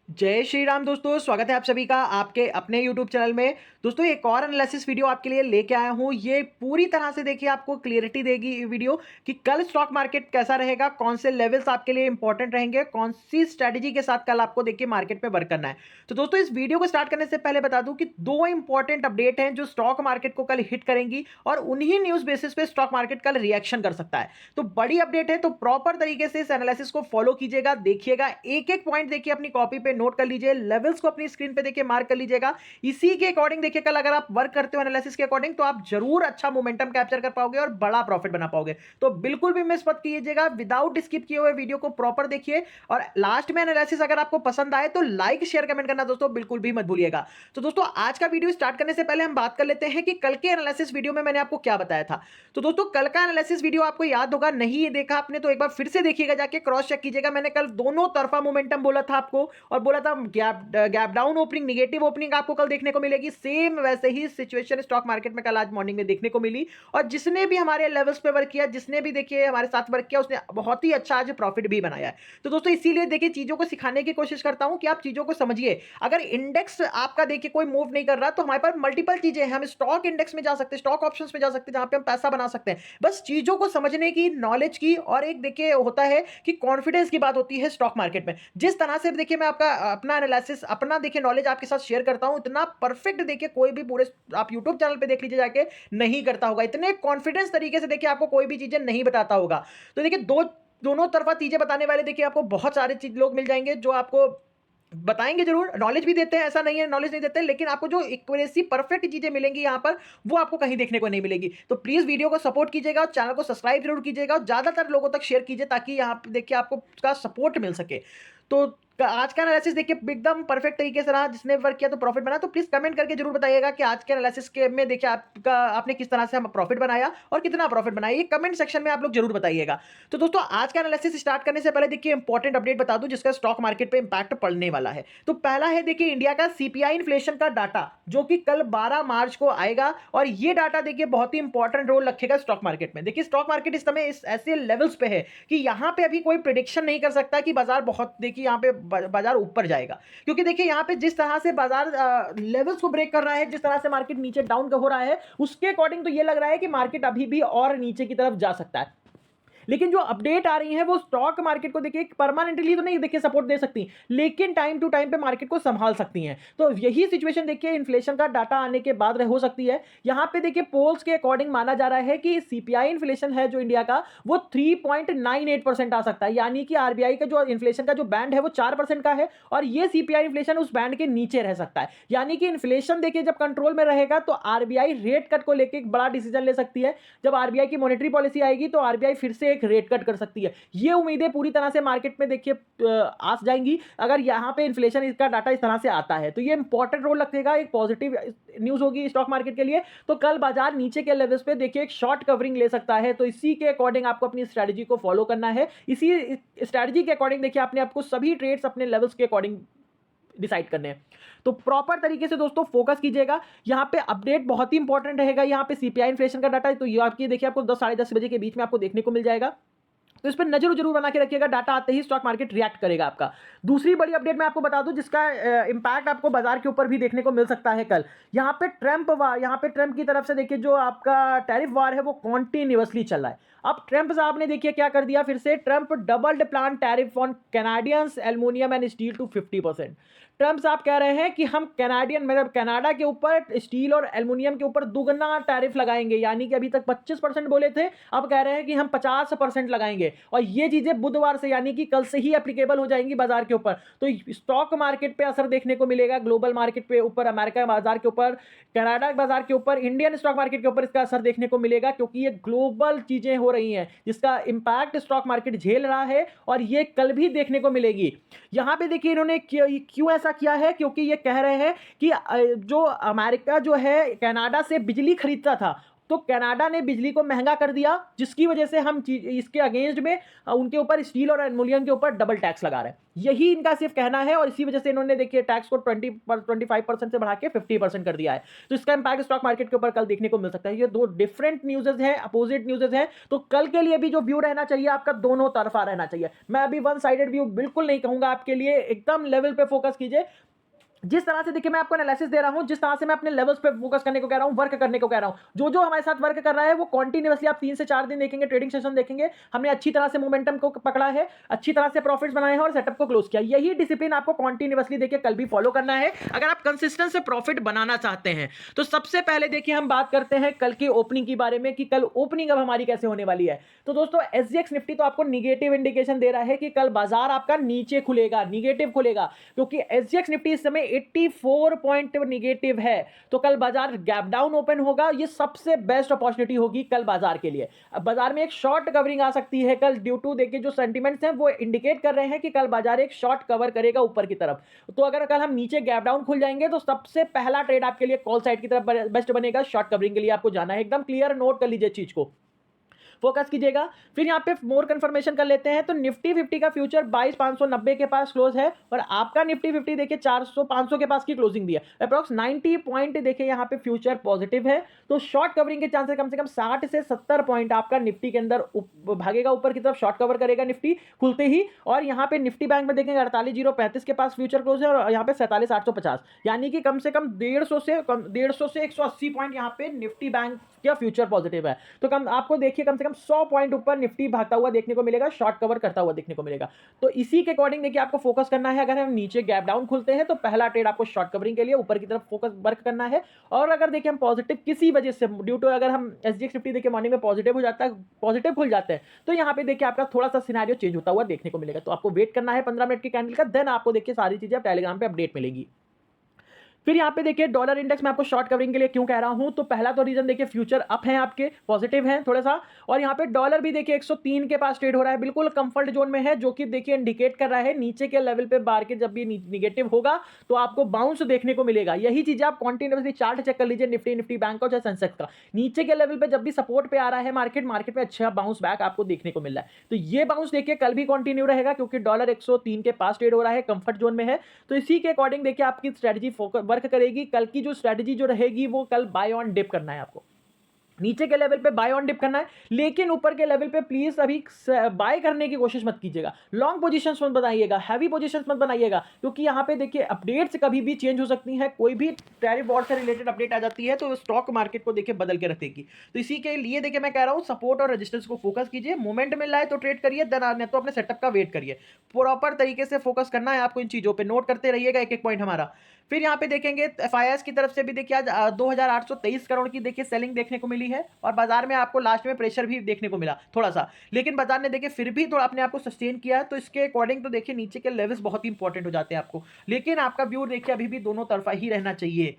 जय श्री राम दोस्तों, स्वागत है आप सभी का आपके अपने YouTube चैनल में। दोस्तों एक और एनालिसिस वीडियो आपके लिए लेके आया हूँ। ये पूरी तरह से देखिए आपको क्लियरिटी देगी ये वीडियो कि कल स्टॉक मार्केट कैसा रहेगा, कौन से लेवल्स आपके लिए इंपॉर्टेंट रहेंगे, कौन सी स्ट्रैटेजी के साथ कल आपको देखिए मार्केट में वर्क करना है। तो दोस्तों इस वीडियो को स्टार्ट करने से पहले बता दूं कि दो इंपॉर्टेंट अपडेट हैं जो स्टॉक मार्केट को कल हिट करेंगी और उन्हीं न्यूज बेसिस पे स्टॉक मार्केट कल रिएक्शन कर सकता है। तो बड़ी अपडेट है, तो प्रॉपर तरीके से इस एनालिसिस को फॉलो कीजिएगा, देखिएगा, एक एक पॉइंट देखिए अपनी कॉपी पे नोट कर लीजिए, लेवल्स को अपनी स्क्रीन पे देखिए मार्क कर लीजिएगा। इसी के अकॉर्डिंग देखिए कल अगर आप वर्क करते हो एनालिसिस के अकॉर्डिंग तो आप जरूर अच्छा मोमेंटम कैप्चर कर पाओगे और बड़ा प्रॉफिट बना पाओगे। तो बिल्कुल भी मिस मत कीजिएगा, विदाउट स्किप किए हुए वीडियो को प्रॉपर देखिए और लास्ट में एनालिसिस अगर आपको पसंद आए तो लाइक शेयर कमेंट करना दोस्तों बिल्कुल भी मत भूलिएगा। तो दोस्तों आज का वीडियो स्टार्ट करने से पहले हम बात कर लेते हैं कि कल के एनालिसिस वीडियो में मैंने आपको क्या बताया था। तो दोस्तों कल का एनालिसिस वीडियो आपको याद होगा, नहीं देखा आपने तो एक बार फिर से देखिएगा, जाके क्रॉस चेक कीजिएगा। मैंने कल दोनों तरफा मोमेंटम बोला था आपको और बोला था gap down opening, negative opening आपको कल देखने को मिलेगी। सेम वैसे ही सिचुएशन स्टॉक मार्केट में कल आज मॉर्निंग में देखने को मिली और जिसने भी हमारे लेवल्स पे वर्क किया, जिसने भी देखिए हमारे साथ वर्क किया, उसने बहुत ही अच्छा आज प्रॉफिट भी बनाया है। तो दोस्तों इसीलिए देखिए चीजों को सिखाने की कोशिश करता हूं कि आप चीजों को समझिए। अगर इंडेक्स आपका देखिए कोई मूव नहीं कर रहा तो हमारे पास मल्टीपल चीजें हैं, हम स्टॉक इंडेक्स में जा सकते हैं, स्टॉक ऑप्शंस में जा सकते हैं, जहां पे हम पैसा बना सकते हैं। बस चीजों को समझने की, नॉलेज की, और एक देखिए होता है कि कॉन्फिडेंस की बात होती है स्टॉक मार्केट में। जिस तरह से देखिए मैं आपका अपना एनालिसिस, अपना देखिए नॉलेज आपके साथ शेयर करता हूं, इतना परफेक्ट देखिए कोई भी पूरे आप यूट्यूब चैनल पे देख लीजिए जाके, नहीं करता होगा। इतने कॉन्फिडेंस तरीके से देखिए आपको कोई भी चीजें नहीं बताता होगा। तो देखिए दोनों तरफा चीजें बताने वाले देखिए आपको बहुत सारे चीज लोग मिल जाएंगे जो आपको बताएंगे जरूर, नॉलेज भी देते हैं, ऐसा नहीं है नॉलेज नहीं देते, लेकिन आपको जो इक्वेसी परफेक्ट चीजें मिलेंगी यहाँ पर वो आपको कहीं देखने को नहीं मिलेगी। तो प्लीज वीडियो को सपोर्ट कीजिएगा और चैनल को सब्सक्राइब जरूर कीजिएगा और ज्यादातर लोगों तक शेयर कीजिए ताकि यहाँ पे देखिए आपको उसका सपोर्ट मिल सके। तो आज का एनालिसिस देखिए एकदम परफेक्ट तरीके से रहा, जिसने वर्क किया तो प्रॉफिट बना। तो प्लीज कमेंट करके जरूर बताइएगा कि आज के एनालिसिस के में देखिए आपने किस तरह से हम प्रॉफिट बनाया और कितना प्रॉफिट बनाया, ये कमेंट सेक्शन में आप लोग जरूर बताइएगा। तो दोस्तों आज का एनालिसिस स्टार्ट करने से पहले देखिए इंपॉर्टेंट अपडेट बता दूं जिसका स्टॉक मार्केट पे इंपैक्ट पड़ने वाला है। तो पहला है देखिए इंडिया का सीपीआई इन्फ्लेशन का डाटा, जो कि कल 12 मार्च को आएगा और ये डाटा देखिए बहुत ही इंपॉर्टेंट रोल रखेगा स्टॉक मार्केट में। देखिए स्टॉक मार्केट इस समय इस ऐसे लेवल्स पे है कि यहां पे अभी कोई प्रिडिक्शन नहीं कर सकता कि बाजार बहुत देखिए यहां पे बाजार ऊपर जाएगा, क्योंकि देखिए यहां पे जिस तरह से बाजार लेवल्स को ब्रेक कर रहा है, जिस तरह से मार्केट नीचे डाउन हो रहा है, उसके अकॉर्डिंग तो ये लग रहा है कि मार्केट अभी भी और नीचे की तरफ जा सकता है। लेकिन जो अपडेट आ रही है वो स्टॉक मार्केट को देखिए परमानेंटली तो नहीं देखिए सपोर्ट दे सकती, लेकिन टाइम टू टाइम पे मार्केट को संभाल सकती हैं। तो यही सिचुएशन देखिए इन्फ्लेशन का डाटा आने के बाद हो सकती है। यहां पे देखिए पोल्स के अकॉर्डिंग माना जा रहा है कि सीपीआई इन्फ्लेशन है जो इंडिया का, वो 3.98% आ सकता है, यानी कि आरबीआई का जो इन्फ्लेशन का जो बैंड है वो 4% का है और ये सीपीआई इन्फ्लेशन उस बैंड के नीचे रह सकता है। यानी कि इन्फ्लेशन देखिए जब कंट्रोल में रहेगा तो आरबीआई रेट कट को लेकर एक बड़ा डिसीजन ले सकती है। जब आरबीआई की मॉनेटरी पॉलिसी आएगी तो आरबीआई फिर से एक रेट कट कर सकती है। ये उम्मीदें पूरी तरह से मार्केट में देखिए आ जाएंगी अगर यहां पे इन्फ्लेशन इसका डाटा इस तरह से आता है। तो ये इंपॉर्टेंट रोल रखेगा, एक पॉजिटिव न्यूज होगी स्टॉक मार्केट के लिए। तो कल बाजार नीचे के लेवल्स पे देखिए एक शॉर्ट कवरिंग ले सकता है। तो इसी के अकॉर्डिंग आपको अपनी स्ट्रेटजी को फॉलो करना है। इसी स्ट्रेटजी के अकॉर्डिंग देखिए आपने आपको सभी ट्रेड्स अपने लेवल्स के अकॉर्डिंग डिसाइड करने हैं। तो प्रॉपर तरीके से दोस्तों फोकस कीजिएगा। यहां पे अपडेट बहुत ही इंपॉर्टेंट रहेगा। यहां पे सीपीआई इन्फ्लेशन का डाटा है, तो ये आपकी देखिए आपको 10 साढ़े 10 बजे के बीच में आपको देखने को मिल जाएगा। तो इस पर नजर जरूर बना के रखिएगा, डाटा आते ही स्टॉक मार्केट रिएक्ट करेगा आपका। दूसरी बड़ी अपडेट मैं आपको बता दूं जिसका इंपैक्ट आपको बाजार के ऊपर भी देखने को मिल सकता है कल। यहां पे ट्रंप वार, यहां पे ट्रंप की तरफ से देखिए जो आपका टैरिफ वार है वो कॉन्टिन्यूअसली चल रहा है। अब ट्रंप साहब ने देखिए क्या कर दिया, फिर से Trump doubled plan tariff on Canadians aluminium and steel to 50%। Trump साहब कह रहे हैं कि हम कैनेडियन मतलब कनाडा के ऊपर स्टील और एल्युमिनियम के ऊपर दुगना टैरिफ लगाएंगे, यानी कि अभी तक 25% बोले थे, अब कह रहे हैं कि हम 50% लगाएंगे और ये चीजें बुधवार से यानी कि कल से ही एप्लीकेबल हो जाएंगी बाजार के ऊपर। तो स्टॉक मार्केट पे असर देखने को मिलेगा, ग्लोबल मार्केट पे ऊपर, अमेरिका बाजार के ऊपर, कनाडा बाजार के ऊपर, इंडियन स्टॉक मार्केट के ऊपर इसका असर देखने को मिलेगा, क्योंकि ये ग्लोबल चीजें हो रही हैं जिसका इंपैक्ट स्टॉक मार्केट झेल रहा है और ये कल भी देखने को मिलेगी। यहां पे देखिए इन्होंने क्यों ऐसा किया है, क्योंकि ये कह रहे हैं कि जो अमेरिका जो है कनाडा से बिजली खरीदता था, तो कनाडा ने बिजली को महंगा कर दिया, जिसकी वजह से हम इसके अगेंस्ट में उनके ऊपर स्टील और एल्युमिनियम के ऊपर डबल टैक्स लगा रहे हैं। यही इनका सिर्फ कहना है और इसी वजह से इन्होंने देखिए टैक्स को 25% से बढ़ा के 50% कर दिया है। तो इसका इंपैक्ट स्टॉक मार्केट के ऊपर कल देखने को मिल सकता है। ये दो डिफरेंट न्यूज़ेस हैं, अपोजिट न्यूज़ेस हैं। तो कल के लिए भी जो व्यू रहना चाहिए आपका, दोनों तरफा रहना चाहिए। मैं अभी वन साइडेड व्यू बिल्कुल नहीं कहूंगा आपके लिए, एकदम लेवल पे फोकस कीजिए। जिस तरह से देखिए मैं आपको एनालिसिस दे रहा हूं, जिस तरह से मैं अपने लेवल्स पे फोकस करने को कह रहा हूं, वर्क करने को कह रहा हूं, जो जो हमारे साथ वर्क कर रहा है वो कंटिन्यूअसली आप 3 से 4 दिन देखेंगे, ट्रेडिंग सेशन देखेंगे, हमने अच्छी तरह से मोमेंटम को पकड़ा है, अच्छी तरह से प्रॉफिट्स बनाए हैं और सेटअप को क्लोज किया। यही डिसिप्लिन आपको कंटिन्यूअसली देखिए कल भी फॉलो करना है अगर आप कंसिस्टेंट से प्रॉफिट बनाना चाहते हैं। तो सबसे पहले देखिए हम बात करते हैं कल की ओपनिंग के बारे में कि कल ओपनिंग अब हमारी कैसे होने वाली है। तो दोस्तों एसजीएक्स निफ्टी तो आपको निगेटिव इंडिकेशन दे रहा है कि कल बाजार आपका नीचे खुलेगा, निगेटिव खुलेगा, क्योंकि एसजीएक्स निफ्टी इस समय 84 पॉइंट निगेटिव है। तो कल बाजार गैप डाउन ओपन होगा, ये सबसे बेस्ट अपॉर्चुनिटी होगी कल बाजार के लिए। अब बाजार में एक शॉर्ट कवरिंग आ सकती है कल, ड्यू टू देखिए जो सेंटिमेंट्स हैं वो इंडिकेट कर रहे हैं कि कल बाजार एक शॉर्ट कवर करेगा ऊपर की तरफ। तो अगर कल हम नीचे गैप डाउन खुल जाएंगे तो सबसे पहला ट्रेड आपके लिए कॉल साइड की तरफ बेस्ट बनेगा। शॉर्ट कवरिंग के लिए आपको जाना है, एकदम क्लियर नोट कर लीजिए चीज को, फोकस कीजिएगा। फिर यहाँ पे मोर कंफर्मेशन कर लेते हैं। तो निफ्टी 50 का फ्यूचर 22,590 के पास क्लोज है और आपका निफ्टी 50 देखिए 400-500 के पास की क्लोजिंग दी है। अप्रॉक्स 90 पॉइंट देखिए यहाँ पे फ्यूचर पॉजिटिव है। तो शॉर्ट कवरिंग के चांसेस कम से कम 60 से 70 पॉइंट आपका निफ्टी के अंदर भागेगा ऊपर की तरफ, शॉर्ट कवर करेगा निफ्टी खुलते ही। और यहाँ पे निफ्टी बैंक में देखेंगे 48,035 के पास फ्यूचर क्लोज है और यहाँ पे 47,850, यानी कि कम से कम 150 से 180 पॉइंट यहाँ पे निफ्टी बैंक का फ्यूचर पॉजिटिव है। तो कम आपको देखिए कम से कम 100 पॉइंट ऊपर निफ्टी भागता हुआ देखने को मिलेगा, शॉर्ट कवर करता हुआ देखने को मिलेगा। तो इसी के अकॉर्डिंग देखिए आपको फोकस करना है। अगर हम नीचे गैप डाउन खुलते हैं तो पहला ट्रेड आपको शॉर्ट कवरिंग के लिए ऊपर की तरफ फोकस वर्क करना है। और अगर देखिए हम पॉजिटिव किसी वजह से ड्यू टू अगर हम एसजीएक्स निफ्टी देखिए मॉर्निंग में पॉजिटिव हो जाता है, पॉजिटिव खुल जाते हैं, तो यहाँ पे देखिए आपका थोड़ा सा सिनेरियो चेंज होता हुआ देखने को मिलेगा। तो आपको वेट करना है 15 मिनट की कैंडल का, देन आपको देखिए सारी चीजें टेलीग्राम पे अपडेट मिलेगी। फिर यहाँ पे देखिए डॉलर इंडेक्स में आपको शॉर्ट कवरिंग के लिए क्यों कह रहा हूं, तो पहला तो रीजन देखिए फ्यूचर अप है आपके, पॉजिटिव है थोड़ा सा। और यहाँ पे डॉलर भी देखिए 103 के पास ट्रेड हो रहा है, बिल्कुल कंफर्ट जोन में है, जो कि देखिए इंडिकेट कर रहा है नीचे के लेवल पे मार्केट जब भी निगेटिव होगा तो आपको बाउंस देखने को मिलेगा। यही चीज आप कॉन्टिन्यूसली चार्ट चेक कर लीजिए, निफ्टी बैंक का चाहे सेंसेक्स का, नीचे के लेवल पे जब भी सपोर्ट पे आ रहा है मार्केट में अच्छा बाउंस बैक आपको देखने को मिल रहा है। तो ये बाउंस देखिए कल भी कंटिन्यू रहेगा, क्योंकि डॉलर 103 के पास ट्रेड हो रहा है, कंफर्ट जोन में है। तो इसी के अकॉर्डिंग देखिए आपकी स्ट्रेटजी वर्क करेगी। कल की जो स्ट्रेटजी जो रहेगी वो कल बाय ऑन डिप करना है आपको, नीचे के लेवल पे बाय ऑन डिप करना है, लेकिन ऊपर के लेवल पे प्लीज अभी बाय करने की कोशिश मत कीजिएगा। लॉन्ग पोजीशंस मत बनाइएगा, हैवी पोजीशंस मत बनाइएगा, क्योंकि यहाँ पे देखिए अपडेट्स कभी भी चेंज हो सकती हैं। कोई भी टैरिफ वॉर से रिलेटेड अपडेट आ जाती है तो स्टॉक मार्केट को देखिए बदल के रखेगी। तो इसी के लिए देखिए मैं कह रहा हूँ सपोर्ट और रेजिस्टेंस को फोकस कीजिए, मोमेंट मिल रहा है तो ट्रेड करिए, देन तो अपने सेटअप का वेट करिए। प्रॉपर तरीके से फोकस करना है आपको इन चीजों पर, नोट करते रहिएगा एक एक पॉइंट हमारा। फिर यहाँ पे देखेंगे एफआईआईएस की तरफ से भी देखिए आज 2,823 करोड़ की देखिए सेलिंग देखने को मिली है और बाजार में आपको लास्ट में प्रेशर भी देखने को मिला थोड़ा सा, लेकिन बाजार ने देखिए फिर भी थोड़ा अपने आप को सस्टेन किया है। तो इसके अकॉर्डिंग तो देखिए नीचे के लेवल्स बहुत ही इंपॉर्टेंट हो जाते हैं आपको, लेकिन आपका व्यू देखिए अभी भी दोनों तरफा ही रहना चाहिए।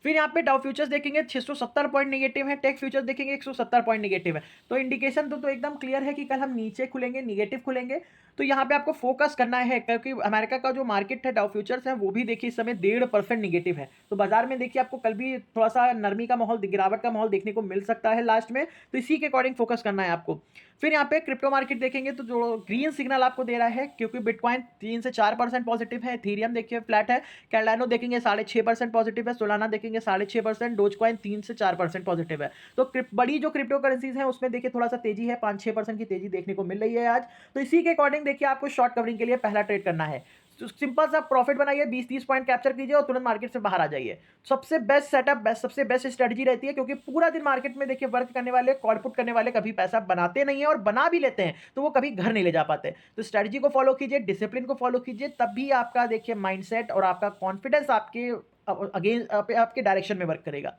फिर यहाँ पे डाउ फ्यूचर्स देखेंगे 670 पॉइंट नेगेटिव है, टेक फ्यूचर्स देखेंगे 170 पॉइंट नेगेटिव है। तो इंडिकेशन तो एकदम क्लियर है कि कल हम नीचे खुलेंगे, नेगेटिव खुलेंगे। तो यहाँ पे आपको फोकस करना है, क्योंकि अमेरिका का जो मार्केट है डाउ फ्यूचर्स है वो भी देखिए इस समय 1.5% नेगेटिव है। तो बाजार में देखिए आपको कल भी थोड़ा सा नरमी का माहौल, गिरावट का माहौल देखने को मिल सकता है लास्ट में। तो इसी के अकॉर्डिंग फोकस करना है आपको। फिर यहाँ पे क्रिप्टो मार्केट देखेंगे तो जो ग्रीन सिग्नल आपको दे रहा है, क्योंकि बिटकॉइन 3 से 4% पॉजिटिव है, इथेरियम देखिए फ्लैट है, कैर्डानो देखेंगे 6.5% पॉजिटिव है, सोलाना देखेंगे 6.5%, डोजकॉइन 3 से 4% पॉजिटिव है। तो बड़ी जो क्रिप्टो करेंसीज हैं उसमें देखिए थोड़ा सा तेजी है, 5-6% की तेजी देखने को मिल रही है आज। तो इसी के अकॉर्डिंग देखिए आपको शॉर्ट कवरिंग के लिए पहला ट्रेड करना है। तो सिंपल सा प्रॉफिट बनाइए, 20-30 पॉइंट कैप्चर कीजिए और तुरंत मार्केट से बाहर आ जाइए। सबसे बेस्ट सेटअप, सबसे बेस्ट स्ट्रेटजी रहती है, क्योंकि पूरा दिन मार्केट में देखिए वर्क करने वाले, कॉल पुट करने वाले कभी पैसा बनाते नहीं है, और बना भी लेते हैं तो वो कभी घर नहीं ले जा पाते। तो स्ट्रेटजी को फॉलो कीजिए, डिसिप्लिन को फॉलो कीजिए, तब भी आपका देखिए माइंडसेट और आपका कॉन्फिडेंस आपके अगेंस्ट आपके डायरेक्शन में वर्क करेगा।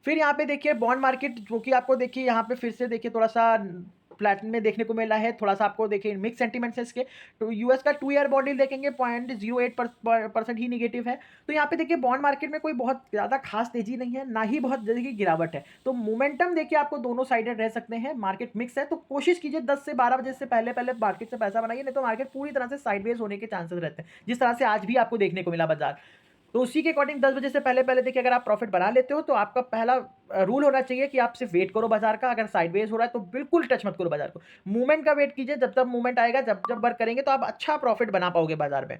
फिर यहाँ पे देखिए बॉन्ड मार्केट, जो कि आपको देखिए यहाँ पे फिर से देखिए थोड़ा सा फ्लैट में देखने को मिला है, थोड़ा सा आपको देखिए मिक्स सेंटीमेंट्स है इसके। तो यूएस का 2 ईयर बॉन्ड यील्ड देखेंगे 0.08% ही निगेटिव है। तो यहाँ पे देखिए बॉन्ड मार्केट में कोई बहुत ज़्यादा खास तेजी नहीं है, ना ही बहुत जल्दी की गिरावट है। तो मोमेंटम देखिए आपको दोनों साइडेड रह सकते हैं, मार्केट मिक्स है। तो कोशिश कीजिए 10 से 12 बजे से पहले पहले मार्केट से पैसा बनाइए, नहीं तो मार्केट पूरी तरह से साइडवेज होने के चांसेस रहते हैं, जिस तरह से आज भी आपको देखने को मिला बाजार। तो उसी के अकॉर्डिंग 10 बजे से पहले-पहले देखिए अगर आप प्रॉफ़िट बना लेते हो तो आपका पहला रूल होना चाहिए कि आप सिर्फ़ वेट करो बाज़ार का। अगर साइडवेज़ हो रहा है तो बिल्कुल टच मत करो बाज़ार को। मूवमेंट का वेट कीजिए, जब तक मूवमेंट आएगा, जब वर्क करेंगे तो आप अच्छा प्रॉफ़िट बना पाओगे बाज़ार में।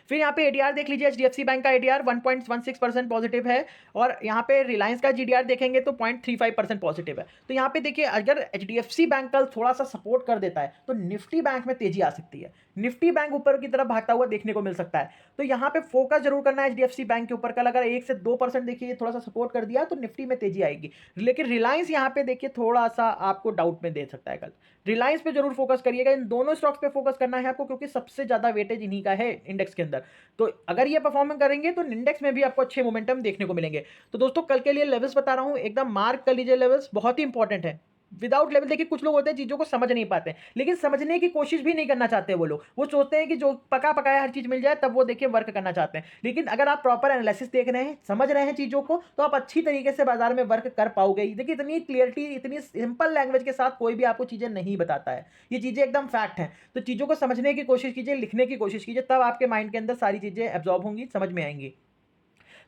फिर यहाँ पे एडीआर देख लीजिए, एचडीएफसी बैंक का एडीआर 1.16% पॉजिटिव है और यहाँ पे रिलायंस का जीडीआर देखेंगे तो 0.35% पॉजिटिव है। तो यहाँ पे देखिए अगर एचडीएफसी बैंक कल थोड़ा सा सपोर्ट कर देता है तो निफ्टी बैंक में तेजी आ सकती है। निफ्टी बैंक ऊपर की तरफ भागता हुआ देखने को मिल सकता है। तो यहाँ पे फोकस जरूर करना है एचडीएफसी बैंक के ऊपर। कल अगर 1 से 2% देखिए थोड़ा सा सपोर्ट कर दिया तो निफ्टी में तेजी आएगी। लेकिन रिलायंस यहाँ पे देखिए थोड़ा सा आपको डाउट में दे सकता है कल। रिलायंस पे जरूर फोकस करिएगा, इन दोनों स्टॉक्स पे फोकस करना है आपको क्योंकि सबसे ज्यादा वेटेज इन्हीं का है इंडेक्स के अंदर। तो अगर ये परफॉर्मेंस करेंगे तो इंडेक्स में भी आपको अच्छे मोमेंटम देखने को मिलेंगे। तो दोस्तों कल के लिए लेवल्स बता रहा हूं, एकदम मार्क कर लीजिए, लेवल्स बहुत ही इंपॉर्टेंट है। विदाउट लेवल देखिए कुछ लोग होते हैं चीजों को समझ नहीं पाते, लेकिन समझने की कोशिश भी नहीं करना चाहते। वो लोग वो सोचते हैं कि जो पका पकाया हर चीज मिल जाए तब वो देखिए वर्क करना चाहते हैं। लेकिन अगर आप प्रॉपर एनालिसिस देख रहे हैं, समझ रहे हैं चीजों को, तो आप अच्छी तरीके से बाजार में वर्क कर पाओगे। देखिए इतनी क्लियरिटी, इतनी सिंपल लैंग्वेज के साथ कोई भी आपको चीजें नहीं बताता है। ये चीजें एकदम फैक्ट है। तो चीजों को समझने की कोशिश कीजिए, लिखने की कोशिश कीजिए, तब आपके माइंड के अंदर सारी चीजें एब्जॉर्ब होंगी, समझ में आएंगी।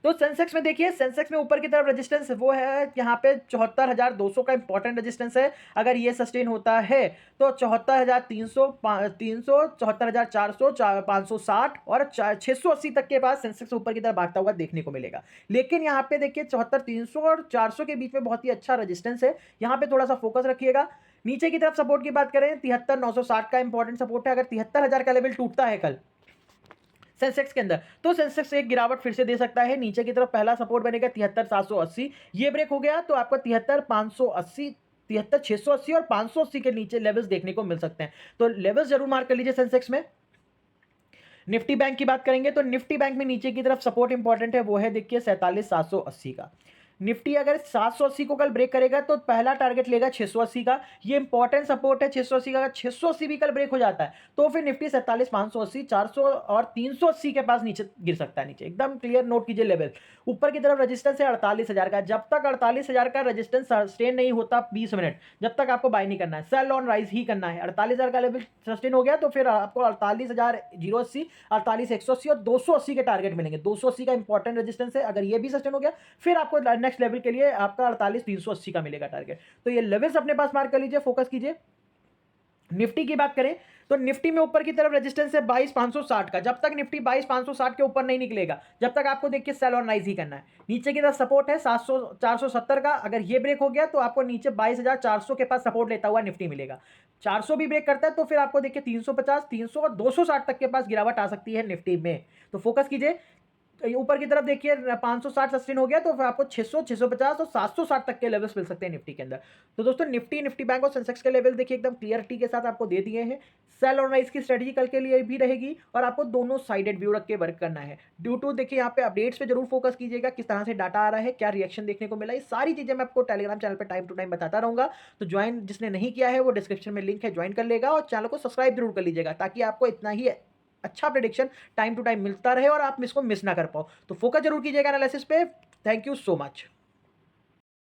तो सेंसेक्स में देखिए, सेंसेक्स में ऊपर की तरफ रेजिस्टेंस वो है यहाँ पे 74,200 का इंपॉर्टेंट रेजिस्टेंस है। अगर ये सस्टेन होता है तो 74,300, 300, 74,400, 560 और 680 तक के पास सेंसेक्स ऊपर की तरफ भागता हुआ देखने को मिलेगा। लेकिन यहाँ पे देखिए 74,300 और 400 के बीच में बहुत ही अच्छा रेजिस्टेंस है, यहाँ पे थोड़ा सा फोकस रखिएगा। नीचे की तरफ सपोर्ट की बात करें, 73,960 का इंपॉर्टेंट सपोर्ट है। अगर 73,000 का लेवल टूटता है कल सेंसेक्स के अंदर तो सेंसेक्स एक गिरावट फिर से दे सकता है नीचे की तरफ। पहला सपोर्ट बनेगा 73,780, ये ब्रेक हो गया तो आपको 73,580, 73,680 और 580 के नीचे लेवल्स देखने को मिल सकते हैं। तो लेवल्स जरूर मार्क कर लीजिए सेंसेक्स में। निफ्टी बैंक की बात करेंगे तो निफ्टी बैंक में नीचे की तरफ सपोर्ट इंपॉर्टेंट है, वो है देखिए 47,780 का। निफ्टी अगर 780 को कल ब्रेक करेगा तो पहला टारगेट लेगा 680 का। ये इंपॉर्टेंट सपोर्ट है 680 का। अगर 680 भी कल ब्रेक हो जाता है तो फिर निफ्टी 47,580, 400 और 380 के पास नीचे गिर सकता है। नीचे एकदम क्लियर नोट कीजिए लेवल। ऊपर की तरफ रेजिस्टेंस है 48,000 का। जब तक 48,000 का रेजिस्टेंस सस्टेन नहीं होता 20 मिनट, जब तक आपको बाय नहीं करना है, सेल ऑन राइज ही करना है। 48,000 का लेवल सस्टेन हो गया तो फिर आपको 48,080, 48,180 और 280 के टारगेट मिलेंगे। 280 का इंपॉर्टेंट रेजिस्टेंस है, अगर ये भी सस्टेन हो गया फिर आपको नेक्स्ट लेवल के लिए आपका 48,380 का मिलेगा टारगेट। तो ये लेवल्स अपने पास मार्क कर लीजिए, फोकस कीजिए। निफ्टी की बात करें तो निफ्टी में ऊपर की तरफ रेजिस्टेंस है 22,560 का। जब तक निफ्टी 22,560 के ऊपर नहीं निकलेगा, जब तक आपको देखिए सेल ऑन राइज ही करना है। नीचे की तरफ सपोर्ट है 470 का। अगर ये ब्रेक हो गया तो आपको नीचे 22,400 के पास सपोर्ट लेता हुआ निफ्टी मिलेगा। 400 भी ब्रेक करता है तो फिर आपको देखिए 350, 300 और 260 तक के पास गिरावट आ सकती है निफ्टी में। तो फोकस कीजिए। ऊपर की तरफ देखिए 560 सस्टेन हो गया तो फिर आपको 600, 650 और 760 तक के लेवल्स मिल सकते हैं निफ्टी के अंदर। तो दोस्तों निफ्टी बैंक और सेंसेक्स के लेवल देखिए एकदम क्लियरिटी के साथ आपको दे दिए हैं। सेल और राइज की स्ट्रेटजी कल के लिए भी रहेगी और आपको दोनों साइडेड व्यू रख के वर्क करना है। ड्यू टू देखिए यहाँ पे अपडेट्स पे जरूर फोकस कीजिएगा, किस तरह से डाटा आ रहा है, क्या रिएक्शन देखने को मिला, ये सारी चीजें मैं आपको टेलीग्राम चैनल पर टाइम टू टाइम बताता रहूंगा। तो ज्वाइन जिसने नहीं किया है वो डिस्क्रिप्शन में लिंक है, ज्वाइन कर लेगा और चैनल को सब्सक्राइब जरूर कर लीजिएगा ताकि आपको इतना ही अच्छा प्रेडिक्शन टाइम टू टाइम मिलता रहे और आप इसको मिस ना कर पाओ। तो फोकस जरूर कीजिएगा एनालिसिस पे। Thank you so much.